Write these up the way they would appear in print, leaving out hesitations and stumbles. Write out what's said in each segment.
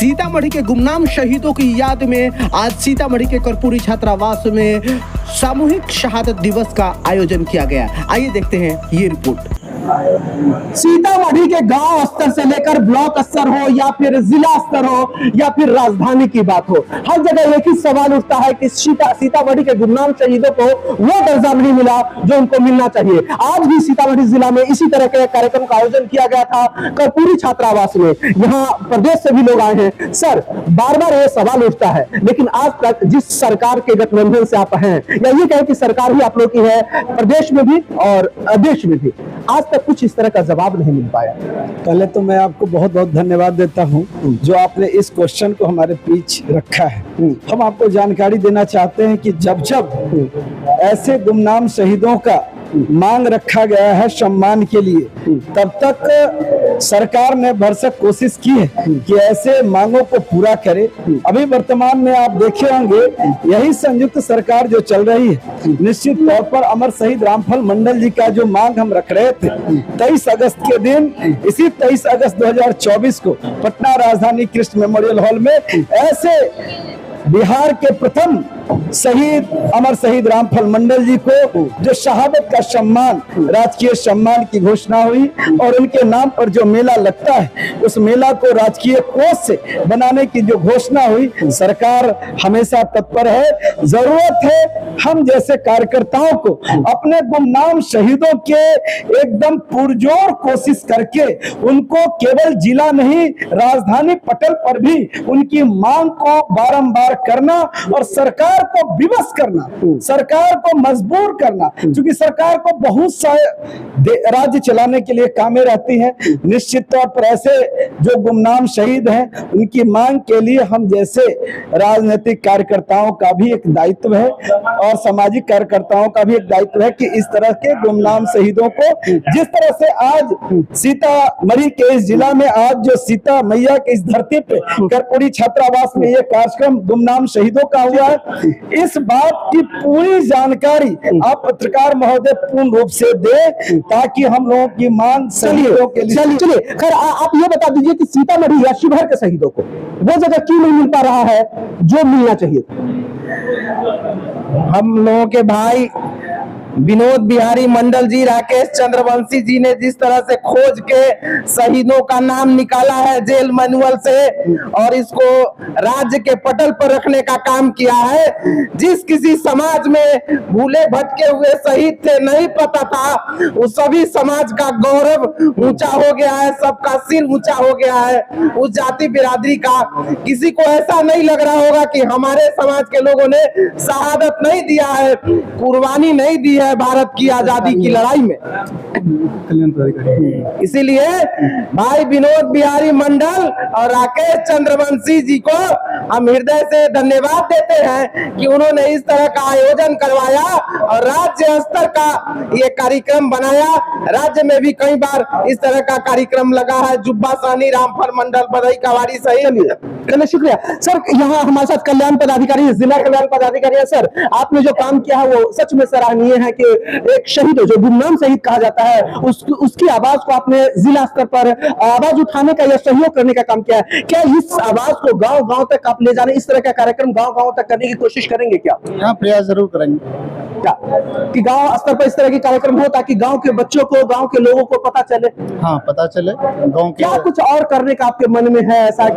सीतामढ़ी के गुमनाम शहीदों की याद में आज सीतामढ़ी के कर्पूरी छात्रावास में सामूहिक शहादत दिवस का आयोजन किया गया। आइए देखते हैं ये रिपोर्ट। सीतामढ़ी के गांव स्तर से लेकर ब्लॉक स्तर हो या फिर जिला स्तर हो या फिर राजधानी की बात हो, हर जगह एक ही सवाल उठता है कि सीतामढ़ी के गुमनाम शहीदों को वो दर्जा नहीं मिला जो उनको मिलना चाहिए। आज भी सीतामढ़ी जिला में इसी तरह के कार्यक्रम का आयोजन किया गया था कर्पूरी छात्रावास में। यहाँ प्रदेश से भी लोग आए हैं। सर, बार बार ये सवाल उठता है, लेकिन आज तक जिस सरकार के गठबंधन से आप हैं, या ये कहें कि सरकार ही आप लोग की है, प्रदेश में भी और देश में भी, आज तक कुछ इस तरह का जवाब नहीं मिल पाया। पहले तो मैं आपको बहुत बहुत धन्यवाद देता हूं जो आपने इस क्वेश्चन को हमारे बीच रखा है। हम आपको जानकारी देना चाहते हैं कि जब जब ऐसे गुमनाम शहीदों का मांग रखा गया है सम्मान के लिए, तब तक सरकार ने भरसक कोशिश की है कि ऐसे मांगों को पूरा करे। अभी वर्तमान में आप देखे होंगे यही संयुक्त सरकार जो चल रही है, निश्चित तौर पर अमर शहीद रामफल मंडल जी का जो मांग हम रख रहे थे 23 अगस्त के दिन, इसी 23 अगस्त 2024 को पटना राजधानी कृष्ण मेमोरियल हॉल में ऐसे बिहार के प्रथम शहीद अमर शहीद रामफल मंडल जी को जो शहादत का सम्मान, राजकीय सम्मान की घोषणा हुई और उनके नाम पर जो मेला लगता है उस मेला को राजकीय कोष से बनाने की जो घोषणा हुई, सरकार हमेशा तत्पर है। जरूरत है हम जैसे कार्यकर्ताओं को अपने गुमनाम शहीदों के एकदम पुरजोर कोशिश करके उनको केवल जिला नहीं राजधानी पटल पर भी उनकी मांग को बारंबार करना और सरकार को विवश करना, सरकार को मजबूर करना, क्योंकि सरकार को बहुत सारे राज्य चलाने के लिए कामें रहती हैं। निश्चित तौर पर ऐसे जो गुमनाम शहीद हैं उनकी मांग के लिए हम जैसे राजनीतिक कार्यकर्ताओं का भी एक दायित्व है और सामाजिक कार्यकर्ताओं का भी एक दायित्व है कि इस तरह के गुमनाम शहीदों को, जिस तरह से आज सीतामढ़ी के इस जिला में आज जो सीता मैया के इस धरती पे कर्पूरी छात्रावास में ये कार्यक्रम गुमनाम शहीदों का हुआ है, इस बात की पूरी जानकारी आप पत्रकार महोदय पूर्ण रूप से दे ताकि हम लोगों की मांग शहीदों के लिए। चलिए, खैर आप ये बता दीजिए कि सीतामढ़ी या शिवहर के शहीदों को वो जगह क्यों नहीं मिल पा रहा है जो मिलना चाहिए? हम लोगों के भाई विनोद बिहारी मंडल जी, राकेश चंद्रवंशी जी ने जिस तरह से खोज के शहीदों का नाम निकाला है जेल मैनुअल से और इसको राज्य के पटल पर रखने का काम किया है, जिस किसी समाज में भूले भटके हुए शहीद थे नहीं पता था, उस सभी समाज का गौरव ऊंचा हो गया है, सबका सिर ऊंचा हो गया है। उस जाति बिरादरी का किसी को ऐसा नहीं लग रहा होगा कि हमारे समाज के लोगों ने शहादत नहीं दिया है, कुर्बानी नहीं दी है भारत की आजादी की लड़ाई में। इसीलिए भाई विनोद बिहारी मंडल और राकेश चंद्रवंशी जी को हम हृदय से धन्यवाद देते हैं कि उन्होंने इस तरह का आयोजन करवाया और राज्य स्तर का ये कार्यक्रम बनाया। राज्य में भी कई बार इस तरह का कार्यक्रम लगा है। जुब्बा सानी, रामफल मंडल, बधई कवाड़ी सही। शुक्रिया सर। यहाँ हमारे साथ कल्याण पदाधिकारी, जिला कल्याण पदाधिकारी है। सर, आपने जो काम किया है वो सच में सराहनीय है कि एक शहीद जो गुमनाम शहीद कहा जाता है उसकी आवाज को आपने जिला स्तर पर आवाज उठाने का या सहयोग करने का काम किया है। क्या इस आवाज को गांव गांव तक आप ले जाने, इस तरह का कार्यक्रम गांव गांव तक करने की कोशिश करेंगे क्या? हाँ, प्रयास जरूर करेंगे क्या कि गांव स्तर पर इस तरह के कार्यक्रम हो ताकि गांव के बच्चों को, गांव के लोगों को पता चले? हाँ, पता चले गांव के। क्या कुछ और करने का आपके मन में है ऐसा?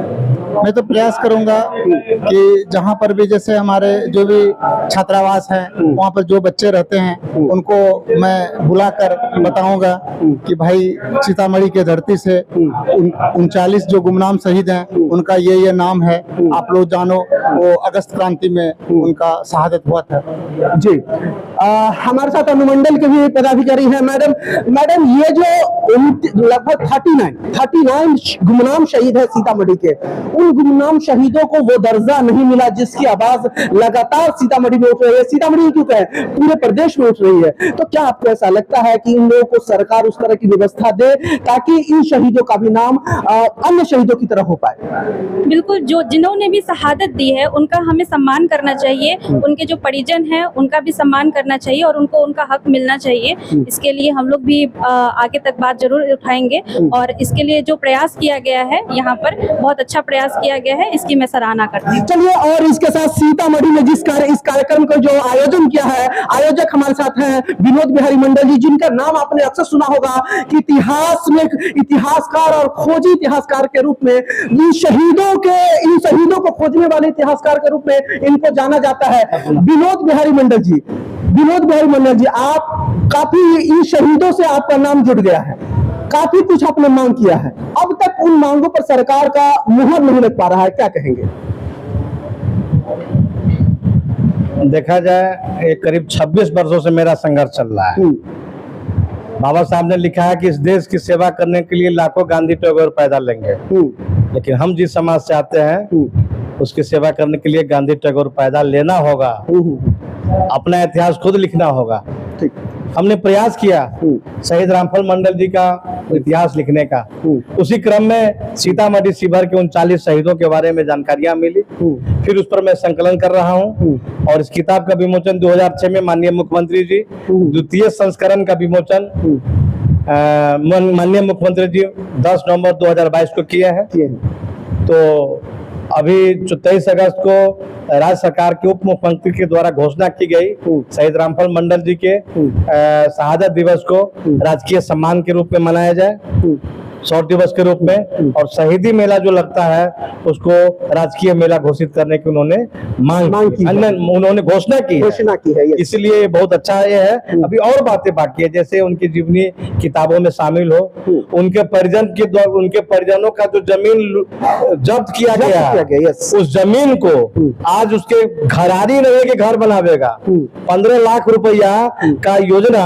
मैं तो प्रयास करूंगा कि जहाँ पर भी जैसे हमारे जो भी छात्रावास है वहाँ पर जो बच्चे रहते हैं उनको मैं बुलाकर बताऊंगा कि भाई सीतामढ़ी के धरती से 39 जो गुमनाम शहीद हैं उनका ये नाम है, आप लोग जानो वो अगस्त क्रांति में उनका शहादत हुआ था। जी, हमारे साथ अनुमंडल के भी पदाधिकारी हैं। मैडम, ये जो लगभग 39 गुमनाम शहीद है सीतामढ़ी के, उन गुमनाम शहीदों को वो दर्जा नहीं मिला जिसकी आवाज लगातार सीतामढ़ी में उठ रही है। सीतामढ़ी क्यों कहे, पूरे प्रदेश में उठ रही है। तो क्या आपको ऐसा लगता है कि इन लोगों को सरकार उस तरह की व्यवस्था दे ताकि इन शहीदों का भी नाम अन्य शहीदों की तरह हो पाए? बिल्कुल, जो जिन्होंने भी शहादत दी है उनका हमें सम्मान करना चाहिए, उनके जो परिजन हैं उनका भी सम्मान करना चाहिए और उनको उनका हक मिलना चाहिए। इसके लिए हम लोग भी आगे तक बात जरूर उठाएंगे और इसके लिए जो प्रयास किया गया है यहाँ पर बहुत अच्छा प्रयास किया गया है, इसकी मैं सराहना करती हूँ। चलिए, और इसके साथ सीतामढ़ी में इस कार्यक्रम को जो आयोजन किया है, आयोजक हमारे साथ हैं विनोद बिहारी मंडल जी, जिनका नाम आपने अक्सर सुना होगा कि इतिहास में इतिहासकार और खोजी इतिहासकार के रूप में इन शहीदों को खोजने वाले इतिहासकार के रूप में इनको जाना जाता है। विनोद बिहारी मंडल जी, आप काफी इन शहीदों से आपका नाम जुड़ गया है, काफी कुछ आपने मांग किया है, अब तक उन मांगों पर सरकार का मुहर नहीं लग पा रहा है, क्या कहेंगे? देखा जाए ये करीब 26 वर्षों से मेरा संघर्ष चल रहा है। बाबा साहब ने लिखा है कि इस देश की सेवा करने के लिए लाखों गांधी टैगोर पैदा लेंगे, लेकिन हम जिस समाज से आते हैं उसकी सेवा करने के लिए गांधी टैगोर पैदा लेना होगा, अपना इतिहास खुद लिखना होगा। हमने प्रयास किया शहीद रामफल मंडल जी का इतिहास लिखने का। उसी क्रम में सीतामढ़ी शिवहर के 39 शहीदों के बारे में जानकारियां मिली, फिर उस पर मैं संकलन कर रहा हूं और इस किताब का विमोचन 2006 में माननीय मुख्यमंत्री जी, द्वितीय संस्करण का विमोचन माननीय मुख्यमंत्री जी 10 नवंबर 2022 को किया है। तो अभी 23 अगस्त को राज्य सरकार के उप मुख्यमंत्री के द्वारा घोषणा की गई शहीद रामफल मंडल जी के शहादत दिवस को राजकीय सम्मान के रूप में मनाया जाए, शौर्य दिवस के रूप में, और शहीदी मेला जो लगता है उसको राजकीय मेला घोषित करने की उन्होंने मांग की, उन्होंने घोषणा की है। इसलिए बहुत अच्छा ये है। अभी और बातें बाकी है, जैसे उनकी जीवनी किताबों में शामिल हो, उनके परिजनों का जो जमीन जब्त किया गया, उस जमीन को आज उसके घरारी नहीं के घर बनावेगा। 15 लाख रुपया का योजना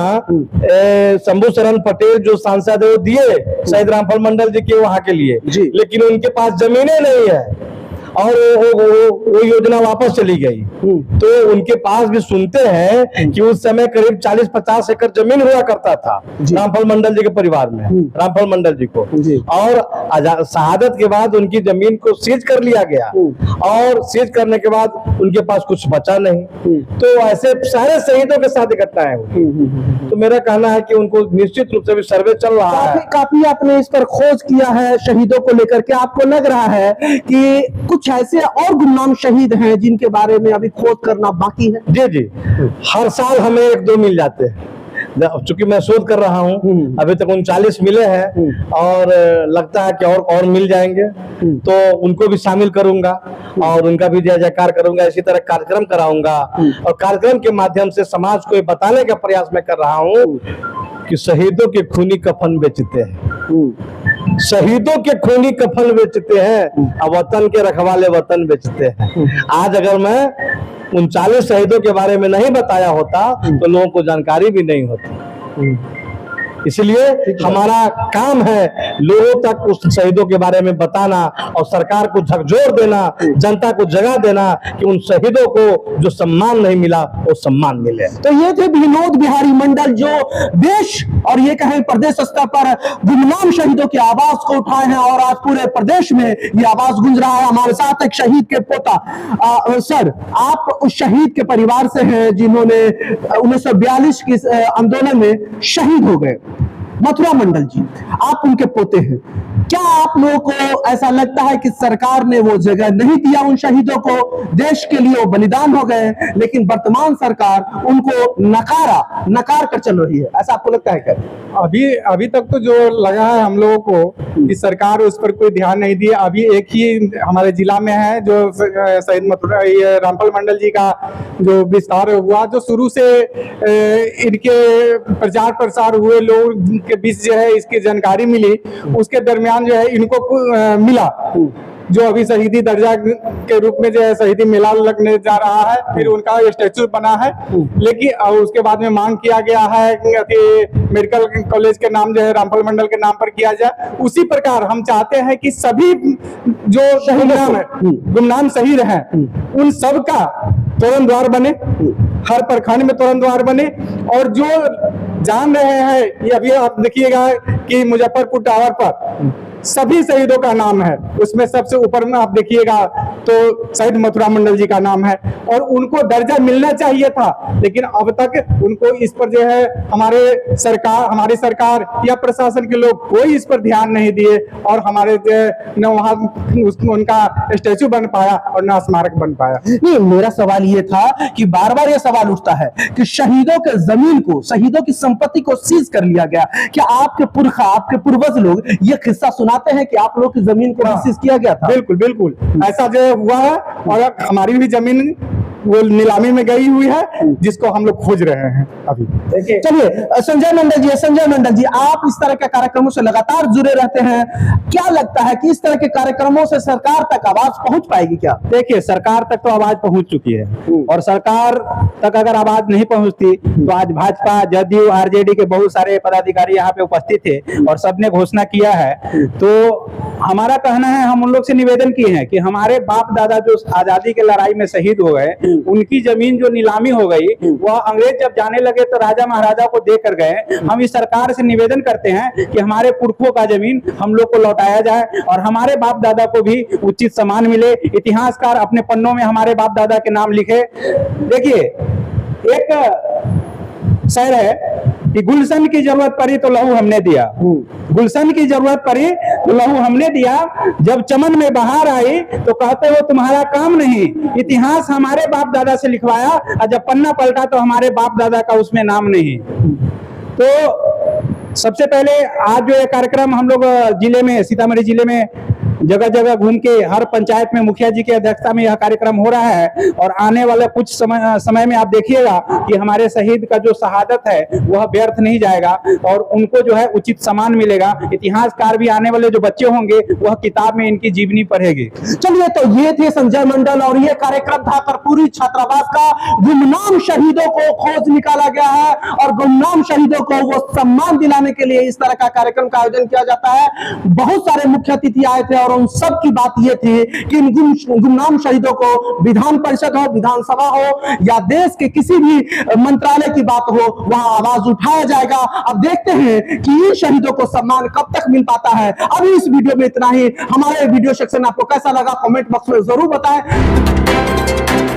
शंभू शरण पटेल जो सांसद है वो दिए शहीद रामफल मंडल जी के वहां के लिए, लेकिन उनके पास जमीनें नहीं है और वो योजना वापस चली गई। तो उनके पास भी सुनते हैं कि उस समय करीब 40-50 एकड़ जमीन हुआ करता था रामफल मंडल जी के परिवार में, रामफल मंडल जी को, और शहादत के बाद उनकी जमीन को सीज कर लिया गया और सीज करने के बाद उनके पास कुछ बचा नहीं। तो ऐसे सारे शहीदों के साथ घटनाएं हुई। तो मेरा कहना है कि उनको निश्चित रूप से भी सर्वे चल रहा है। काफी आपने इस पर खोज किया है शहीदों को लेकर के, आपको लग रहा है कि कुछ ऐसे और गुमनाम शहीद हैं जिनके बारे में अभी खोज करना बाकी है? जी, हर साल हमें 1-2 मिल जाते हैं। चूंकि मैं शोध कर रहा हूं, अभी तक 39 मिले हैं और लगता है कि और मिल जाएंगे, तो उनको भी शामिल करूंगा और उनका भी जय जयकार करूंगा। इसी तरह कार्यक्रम कराऊंगा और कार्यक्रम के माध्यम से समाज को बताने का प्रयास मैं कर रहा हूं कि शहीदों के खूनी कफन बेचते हैं, शहीदों के खूनी कफन बेचते हैं और वतन के रखवाले वतन बेचते हैं। आज अगर मैं 39 शहीदों के बारे में नहीं बताया होता तो लोगों को जानकारी भी नहीं होती। इसलिए हमारा काम है लोगों तक उस शहीदों के बारे में बताना और सरकार को झकझोर देना, जनता को जगा देना कि उन शहीदों को जो सम्मान नहीं मिला वो सम्मान मिले। तो ये थे विनोद बिहारी मंडल, जो देश और ये कहें प्रदेश स्तर पर गुमनाम शहीदों की आवाज को उठाए हैं और आज पूरे प्रदेश में ये आवाज गूंज रहा है। हमारे साथ एक शहीद के पोता। सर, आप उस शहीद के परिवार से हैं जिन्होंने 1942 के आंदोलन में शहीद हो गए। मथुरा मंडल जी, आप उनके पोते हैं, क्या आप लोगों को ऐसा लगता है कि सरकार ने वो जगह नहीं दिया उन शहीदों को? देश के लिए वो बलिदान हो गए, लेकिन वर्तमान सरकार उनको नकार कर चल रही है, ऐसा आपको लगता है क्या? अभी तक तो जो लगा है हम लोगों को कि सरकार उस पर कोई ध्यान नहीं दिया। अभी एक ही हमारे जिला में है जो शहीद मथुरा रामफल मंडल जी का जो विस्तार हुआ, जो शुरू से इनके प्रचार प्रसार हुए लोग के बीच जो है इसकी जानकारी मिली, उसके दरमियान जो है इनको मिला जो अभी शहीदी दर्जा के रूप में जो है शहीदी मेला लगने जा रहा है, फिर उनका स्टैचू बना है। लेकिन उसके बाद में मांग किया गया है कि मेडिकल कॉलेज के नाम जो है रामफल मंडल के नाम पर किया जाए। उसी प्रकार हम चाहते हैं कि सभी जो गुमनाम शहीद हैं उन सब का तोरण द्वार बने, हर प्रखंड में तोरण द्वार बने। और जो जान रहे हैं, ये अभी आप देखिएगा कि मुजफ्फरपुर टावर पर सभी शहीदों का नाम है, उसमें सबसे ऊपर में आप देखिएगा तो शहीद मथुराम मंडल जी का नाम है और उनको दर्जा मिलना चाहिए था, लेकिन अब तक उनको इस पर जो है हमारी सरकार या प्रशासन के लोग कोई इस पर ध्यान नहीं दिए और हमारे न वहाँ उनका स्टैचू बन पाया और न स्मारक बन पाया। नहीं, मेरा सवाल ये था कि बार बार ये सवाल उठता है कि शहीदों के जमीन को, शहीदों की संपत्ति को सीज कर लिया गया। क्या आपके पुरखा, आपके पूर्वज लोग ये किस्सा सुनाते हैं कि आप लोग की जमीन को सीज किया गया था? बिल्कुल बिल्कुल ऐसा जो हुआ है और हमारी भी जमीन वो नीलामी में गई हुई है, जिसको हम लोग खोज रहे हैं अभी। चलिए संजय मंडल जी, आप इस तरह के कार्यक्रमों से लगातार जुड़े रहते हैं, क्या लगता है कि इस तरह के कार्यक्रमों से सरकार तक आवाज पहुंच पाएगी क्या? देखिए, सरकार तक तो आवाज पहुंच चुकी है और सरकार तक अगर आवाज नहीं पहुंचती तो आज भाजपा, जदयू, आरजेडी के बहुत सारे पदाधिकारी यहाँ पे उपस्थित थे और सबने घोषणा किया है। तो हमारा कहना है, हम उन लोग से निवेदन किए हैं कि हमारे बाप दादा जो आजादी के लड़ाई में शहीद हो गए, उनकी जमीन जो नीलामी हो गई, वह अंग्रेज जब जाने लगे तो राजा महाराजा को दे कर गए। हम इस सरकार से निवेदन करते हैं कि हमारे पुरखों का जमीन हम लोग को लौटाया जाए और हमारे बाप दादा को भी उचित सम्मान मिले। इतिहासकार अपने पन्नों में हमारे बाप दादा के नाम लिखे। देखिए, एक शेर है कि गुलशन की जरूरत पड़ी तो लहू हमने दिया, गुलशन की जरूरत पड़ी तो लहू हमने दिया, जब चमन में बहार आई तो कहते हो तुम्हारा काम नहीं। इतिहास हमारे बाप दादा से लिखवाया और जब पन्ना पलटा तो हमारे बाप दादा का उसमें नाम नहीं। तो सबसे पहले आज जो ये कार्यक्रम हम लोग जिले में, सीतामढ़ी जिले में जगह जगह घूम के हर पंचायत में मुखिया जी की अध्यक्षता में यह कार्यक्रम हो रहा है और आने वाले कुछ समय में आप देखिएगा कि हमारे शहीद का जो शहादत है वह व्यर्थ नहीं जाएगा और उनको जो है उचित सम्मान मिलेगा। इतिहासकार भी आने वाले जो बच्चे होंगे वह किताब में इनकी जीवनी पढ़ेंगे। चलिए, तो ये थे संजय मंडल और ये कार्यक्रम था कर्पूरी छात्रावास का। गुमनाम शहीदों को खोज निकाला गया है और गुमनाम शहीदों को वो सम्मान दिलाने के लिए इस तरह का कार्यक्रम का आयोजन किया जाता है। बहुत सारे मुख्य अतिथि आए थे और उन सब की बात यह थी कि इन गुमनाम शहीदों को विधान परिषद हो, विधानसभा हो या देश के किसी भी मंत्रालय की बात हो, वहां आवाज उठाया जाएगा। अब देखते हैं कि इन शहीदों को सम्मान कब तक मिल पाता है। अभी इस वीडियो में इतना ही। हमारे वीडियो सेक्शन आपको कैसा लगा कमेंट बॉक्स में जरूर बताएं।